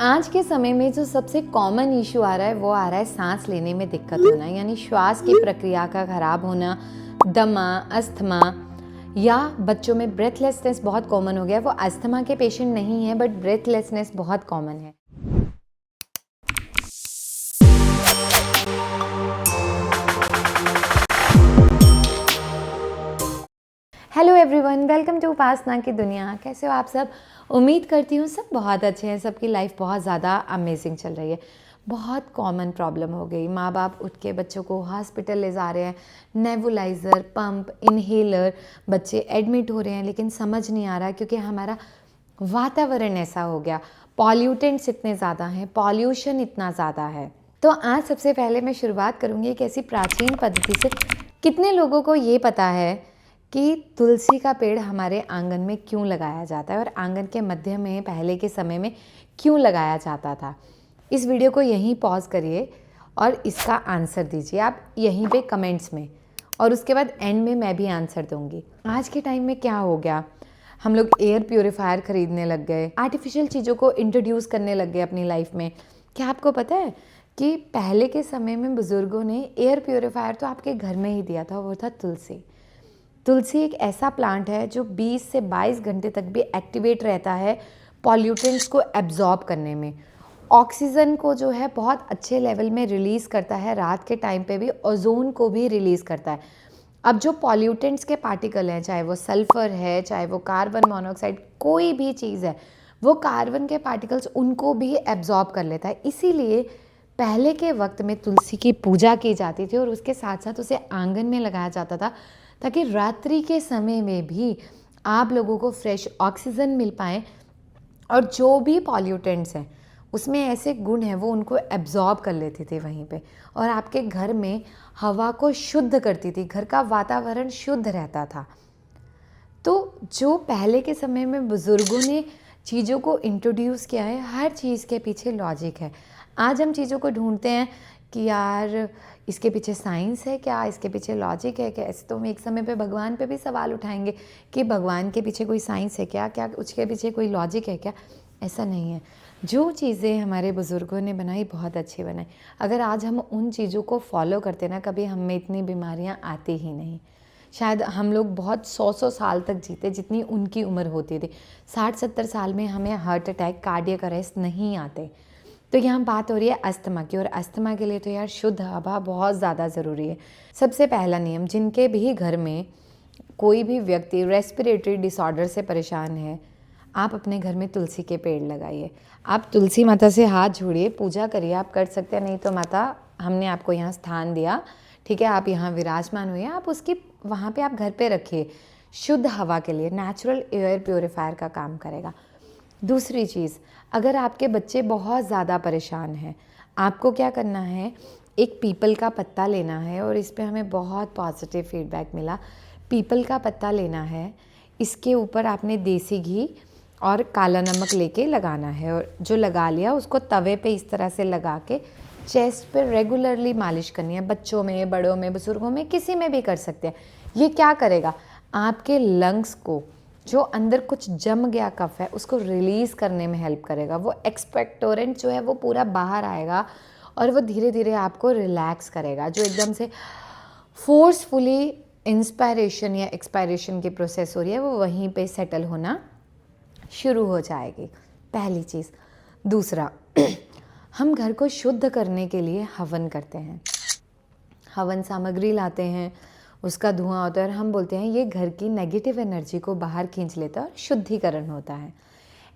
आज के समय में जो सबसे कॉमन इशू आ रहा है वो आ रहा है सांस लेने में दिक्कत होना, यानी श्वास की प्रक्रिया का खराब होना, दमा, अस्थमा, या बच्चों में ब्रेथलेसनेस बहुत कॉमन हो गया है। वो अस्थमा के पेशेंट नहीं है बट ब्रेथलेसनेस बहुत कॉमन है। हेलो एवरीवन, वेलकम टू उपासना की दुनिया। कैसे हो आप सब? उम्मीद करती हूँ सब बहुत अच्छे हैं, सबकी लाइफ बहुत ज़्यादा अमेजिंग चल रही है। बहुत कॉमन प्रॉब्लम हो गई, माँ बाप उठ के बच्चों को हॉस्पिटल ले जा रहे हैं, नेबुलाइज़र, पंप, इन्हेलर, बच्चे एडमिट हो रहे हैं, लेकिन समझ नहीं आ रहा क्योंकि हमारा वातावरण ऐसा हो गया, पॉल्यूटेंट्स इतने ज़्यादा हैं, पॉल्यूशन इतना ज़्यादा है। तो आज सबसे पहले मैं शुरुआत करूँगी एक ऐसी प्राचीन पद्धति से। कितने लोगों को ये पता है कि तुलसी का पेड़ हमारे आंगन में क्यों लगाया जाता है और आंगन के मध्य में पहले के समय में क्यों लगाया जाता था? इस वीडियो को यहीं पॉज करिए और इसका आंसर दीजिए आप यहीं पे कमेंट्स में, और उसके बाद एंड में मैं भी आंसर दूंगी। आज के टाइम में क्या हो गया, हम लोग एयर प्योरीफायर खरीदने लग गए, आर्टिफिशियल चीज़ों को इंट्रोड्यूस करने लग गए अपनी लाइफ में। क्या आपको पता है कि पहले के समय में बुज़ुर्गों ने एयर प्योरीफायर तो आपके घर में ही दिया था, वो था तुलसी। तुलसी एक ऐसा प्लांट है जो 20 से 22 घंटे तक भी एक्टिवेट रहता है पॉल्यूटेंट्स को एब्जॉर्ब करने में। ऑक्सीजन को जो है बहुत अच्छे लेवल में रिलीज़ करता है, रात के टाइम पे भी ओजोन को भी रिलीज़ करता है। अब जो पॉल्यूटेंट्स के पार्टिकल हैं, चाहे वो सल्फ़र है, चाहे वो कार्बन मोनोऑक्साइड, कोई भी चीज़ है, वो कार्बन के पार्टिकल्स उनको भी एब्जॉर्ब कर लेता है। इसीलिए पहले के वक्त में तुलसी की पूजा की जाती थी और उसके साथ साथ उसे आंगन में लगाया जाता था, ताकि रात्रि के समय में भी आप लोगों को फ्रेश ऑक्सीजन मिल पाए और जो भी पॉल्यूटेंट्स हैं उसमें ऐसे गुण हैं वो उनको एब्जॉर्ब कर लेते थे वहीं पे, और आपके घर में हवा को शुद्ध करती थी, घर का वातावरण शुद्ध रहता था। तो जो पहले के समय में बुज़ुर्गों ने चीज़ों को इंट्रोड्यूस किया है, हर चीज़ के पीछे लॉजिक है। आज हम चीज़ों को ढूंढते हैं कि यार इसके पीछे साइंस है क्या, इसके पीछे लॉजिक है क्या। ऐसे तो हम एक समय पे भगवान पे भी सवाल उठाएंगे कि भगवान के पीछे कोई साइंस है क्या, क्या उसके पीछे कोई लॉजिक है क्या। ऐसा नहीं है। जो चीज़ें हमारे बुज़ुर्गों ने बनाई बहुत अच्छी बनाई। अगर आज हम उन चीज़ों को फॉलो करते ना, कभी हम में इतनी बीमारियाँ आती ही नहीं। शायद हम लोग बहुत 100 साल तक जीते जितनी उनकी उम्र होती थी। 60-70 साल में हमें हार्ट अटैक, कार्डियक अरेस्ट नहीं आते। तो यहाँ बात हो रही है अस्थमा की, और अस्थमा के लिए तो यार शुद्ध हवा बहुत ज़्यादा ज़रूरी है। सबसे पहला नियम, जिनके भी घर में कोई भी व्यक्ति रेस्पिरेटरी डिसऑर्डर से परेशान है, आप अपने घर में तुलसी के पेड़ लगाइए। आप तुलसी माता से हाथ जोड़िए, पूजा करिए, आप कर सकते हैं। नहीं तो माता, हमने आपको यहाँ स्थान दिया, ठीक है, आप यहाँ विराजमान हुए, आप उसकी वहाँ पे आप घर पे रखिए। शुद्ध हवा के लिए नेचुरल एयर प्योरीफायर का काम करेगा। दूसरी चीज़, अगर आपके बच्चे बहुत ज़्यादा परेशान हैं, आपको क्या करना है, एक पीपल का पत्ता लेना है, और इस पे हमें बहुत पॉजिटिव फीडबैक मिला। पीपल का पत्ता लेना है, इसके ऊपर आपने देसी घी और काला नमक लेके लगाना है, और जो लगा लिया उसको तवे पे इस तरह से लगा के चेस्ट पे रेगुलरली मालिश करनी है। बच्चों में, बड़ों में, बुज़ुर्गों में, किसी में भी कर सकते हैं। ये क्या करेगा, आपके लंग्स को, जो अंदर कुछ जम गया कफ है, उसको रिलीज़ करने में हेल्प करेगा। वो एक्सपेक्टोरेंट जो है वो पूरा बाहर आएगा और वो धीरे धीरे आपको रिलैक्स करेगा। जो एकदम से फोर्सफुली इंस्पायरेशन या एक्सपायरेशन की प्रोसेस हो रही है, वो वहीं पे सेटल होना शुरू हो जाएगी। पहली चीज़। दूसरा, हम घर को शुद्ध करने के लिए हवन करते हैं। हवन सामग्री लाते हैं, उसका धुआं होता है और हम बोलते हैं ये घर की नेगेटिव एनर्जी को बाहर खींच लेता है और शुद्धिकरण होता है।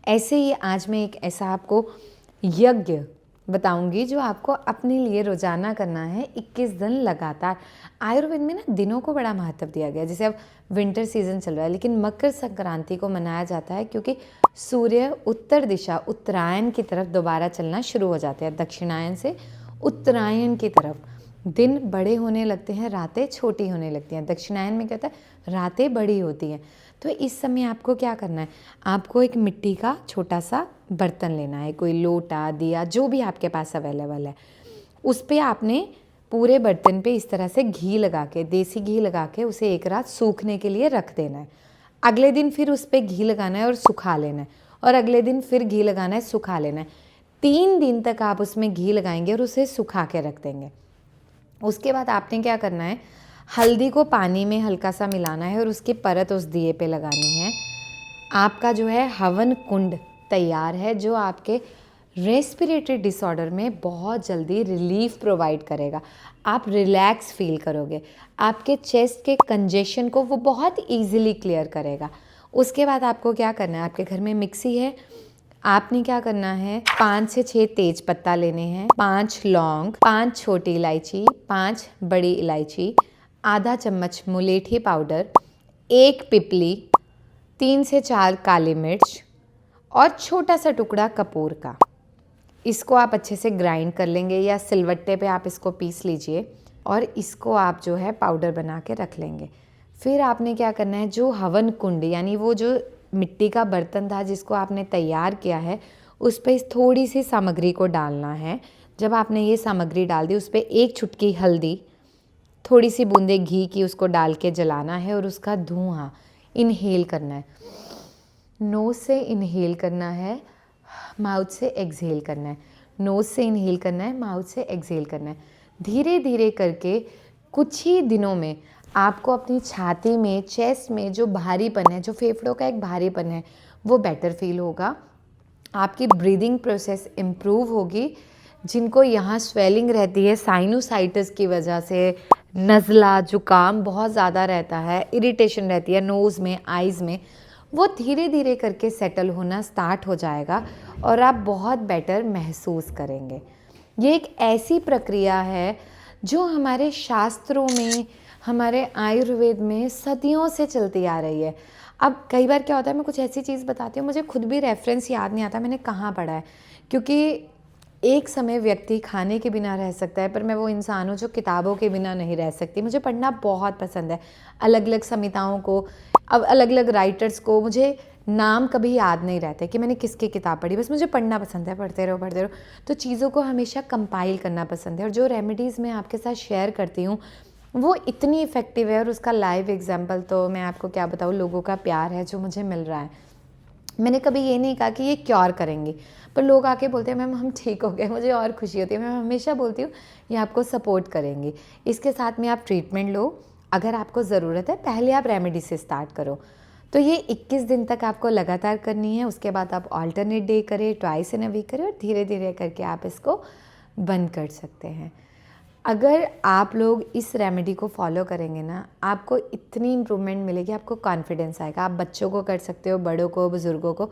ऐसे ही आज मैं एक ऐसा आपको यज्ञ बताऊंगी जो आपको अपने लिए रोजाना करना है 21 दिन लगातार। आयुर्वेद में ना दिनों को बड़ा महत्व दिया गया। जैसे अब विंटर सीजन चल रहा है, लेकिन मकर संक्रांति को मनाया जाता है क्योंकि सूर्य उत्तर दिशा, उत्तरायण की तरफ दोबारा चलना शुरू हो जाते हैं। दक्षिणायन से उत्तरायण की तरफ दिन बड़े होने लगते हैं, रातें छोटी होने लगती हैं। दक्षिणायन में क्या होता है, रातें बड़ी होती हैं। तो इस समय आपको क्या करना है, आपको एक मिट्टी का छोटा सा बर्तन लेना है, कोई लोटा, दिया, जो भी आपके पास अवेलेबल है। उस पर आपने पूरे बर्तन पे इस तरह से घी लगा के, देसी घी लगा के उसे एक रात सूखने के लिए रख देना है। अगले दिन फिर उस पर घी लगाना है और सुखा लेना है, और अगले दिन फिर घी लगाना है, सुखा लेना है। 3 दिन तक आप उसमें घी लगाएंगे और उसे सुखा के रख देंगे। उसके बाद आपने क्या करना है, हल्दी को पानी में हल्का सा मिलाना है और उसकी परत उस दिए पे लगानी है। आपका जो है हवन कुंड तैयार है, जो आपके रेस्पिरेटरी डिसऑर्डर में बहुत जल्दी रिलीफ प्रोवाइड करेगा। आप रिलैक्स फील करोगे, आपके चेस्ट के कंजेशन को वो बहुत इजीली क्लियर करेगा। उसके बाद आपको क्या करना है, आपके घर में मिक्सी है, आपने क्या करना है, 5 से 6 तेज पत्ता लेने हैं, 5 लौंग, 5 छोटी इलायची, 5 बड़ी इलायची, आधा चम्मच मुलेठी पाउडर, 1 पिपली, 3 से 4 काली मिर्च और छोटा सा टुकड़ा कपूर का। इसको आप अच्छे से ग्राइंड कर लेंगे या सिलवट्टे पे आप इसको पीस लीजिए और इसको आप जो है पाउडर बना के रख लेंगे। फिर आपने क्या करना है, जो हवन कुंड यानी वो जो मिट्टी का बर्तन था जिसको आपने तैयार किया है, उस पर थोड़ी सी सामग्री को डालना है। जब आपने ये सामग्री डाल दी, उस पर 1 चुटकी हल्दी, थोड़ी सी बूंदे घी की उसको डाल के जलाना है और उसका धुआं इनहेल करना है। नोज़ से इनहेल करना है, माउथ से एक्सहेल करना है। नोज़ से इनहेल करना है, माउथ से एक्सहेल करना है। धीरे धीरे करके कुछ ही दिनों में आपको अपनी छाती में, चेस्ट में जो भारीपन है, जो फेफड़ों का एक भारीपन है, वो बेटर फील होगा। आपकी ब्रीदिंग प्रोसेस इम्प्रूव होगी। जिनको यहाँ स्वेलिंग रहती है साइनोसाइटिस की वजह से, नज़ला जुकाम बहुत ज़्यादा रहता है, इरिटेशन रहती है नोज़ में, आइज़ में, वो धीरे धीरे करके सेटल होना स्टार्ट हो जाएगा और आप बहुत बेटर महसूस करेंगे। ये एक ऐसी प्रक्रिया है जो हमारे शास्त्रों में, हमारे आयुर्वेद में सदियों से चलती आ रही है। अब कई बार क्या होता है, मैं कुछ ऐसी चीज़ बताती हूँ, मुझे खुद भी रेफरेंस याद नहीं आता मैंने कहाँ पढ़ा है, क्योंकि एक समय व्यक्ति खाने के बिना रह सकता है, पर मैं वो इंसान हूँ जो किताबों के बिना नहीं रह सकती। मुझे पढ़ना बहुत पसंद है, अलग अलग संहिताओं को, अब अलग अलग राइटर्स को। मुझे नाम कभी याद नहीं रहते कि मैंने किसकी किताब पढ़ी, बस मुझे पढ़ना पसंद है, पढ़ते रहो पढ़ते रहो। तो चीज़ों को हमेशा कंपाइल करना पसंद है और जो रेमेडीज़ मैं आपके साथ शेयर करती हूँ वो इतनी इफ़ेक्टिव है और उसका लाइव एग्जाम्पल तो मैं आपको क्या बताऊँ, लोगों का प्यार है जो मुझे मिल रहा है। मैंने कभी ये नहीं कहा कि ये क्योर करेंगी, पर लोग आके बोलते हैं मैम हम ठीक हो गए, मुझे और खुशी होती है। मैं हमेशा बोलती हूँ ये आपको सपोर्ट करेंगी, इसके साथ में आप ट्रीटमेंट लो। अगर आपको ज़रूरत है पहले आप रेमेडी से स्टार्ट करो। तो ये 21 दिन तक आपको लगातार करनी है। उसके बाद आप ऑल्टरनेट डे करें, ट्वाइस इन अ वीक करें और धीरे धीरे करके आप इसको बंद कर सकते हैं। अगर आप लोग इस रेमेडी को फॉलो करेंगे ना, आपको इतनी इम्प्रूवमेंट मिलेगी, आपको कॉन्फिडेंस आएगा। आप बच्चों को कर सकते हो, बड़ों को, बुज़ुर्गों को।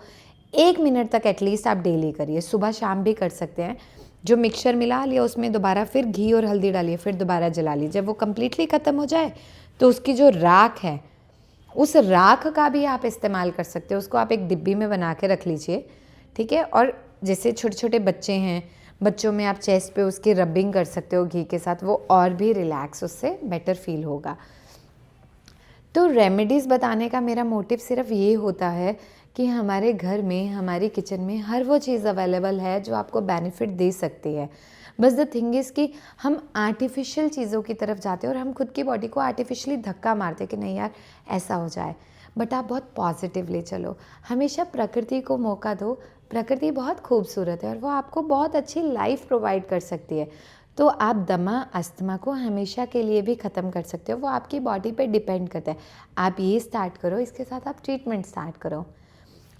1 मिनट तक एटलीस्ट आप डेली करिए, सुबह शाम भी कर सकते हैं। जो मिक्सचर मिला लिया उसमें दोबारा फिर घी और हल्दी डालिए, फिर दोबारा जला लीजिए। जब वो कम्प्लीटली ख़त्म हो जाए तो उसकी जो राख है, उस राख का भी आप इस्तेमाल कर सकते हो। उसको आप एक डिब्बी में बना के रख लीजिए, ठीक है। और जैसे छोटे छोटे बच्चे हैं, बच्चों में आप चेस्ट पे उसकी रबिंग कर सकते हो घी के साथ, वो और भी रिलैक्स, उससे बेटर फील होगा। तो रेमेडीज़ बताने का मेरा मोटिव सिर्फ ये होता है कि हमारे घर में, हमारी किचन में हर वो चीज़ अवेलेबल है जो आपको बेनिफिट दे सकती है। बस द थिंग इज़ कि हम आर्टिफिशियल चीज़ों की तरफ जाते हैं और हम खुद की बॉडी को आर्टिफिशियली धक्का मारते कि नहीं यार ऐसा हो जाए। बट आप बहुत पॉजिटिवली चलो, हमेशा प्रकृति को मौका दो। प्रकृति बहुत खूबसूरत है और वो आपको बहुत अच्छी लाइफ प्रोवाइड कर सकती है। तो आप दमा, अस्थमा को हमेशा के लिए भी ख़त्म कर सकते हो, वो आपकी बॉडी पे डिपेंड करता है। आप ये स्टार्ट करो, इसके साथ आप ट्रीटमेंट स्टार्ट करो।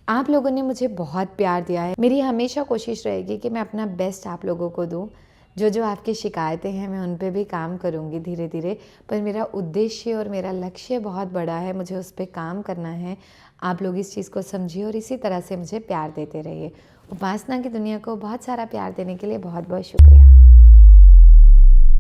आप लोगों ने मुझे बहुत प्यार दिया है। मेरी हमेशा कोशिश रहेगी कि मैं अपना बेस्ट आप लोगों को दूँ। जो जो आपकी शिकायतें हैं मैं उन पे भी काम करूँगी धीरे धीरे, पर मेरा उद्देश्य और मेरा लक्ष्य बहुत बड़ा है, मुझे उस पर काम करना है। आप लोग इस चीज़ को समझिए और इसी तरह से मुझे प्यार देते रहिए। उपासना की दुनिया को बहुत सारा प्यार देने के लिए बहुत बहुत शुक्रिया।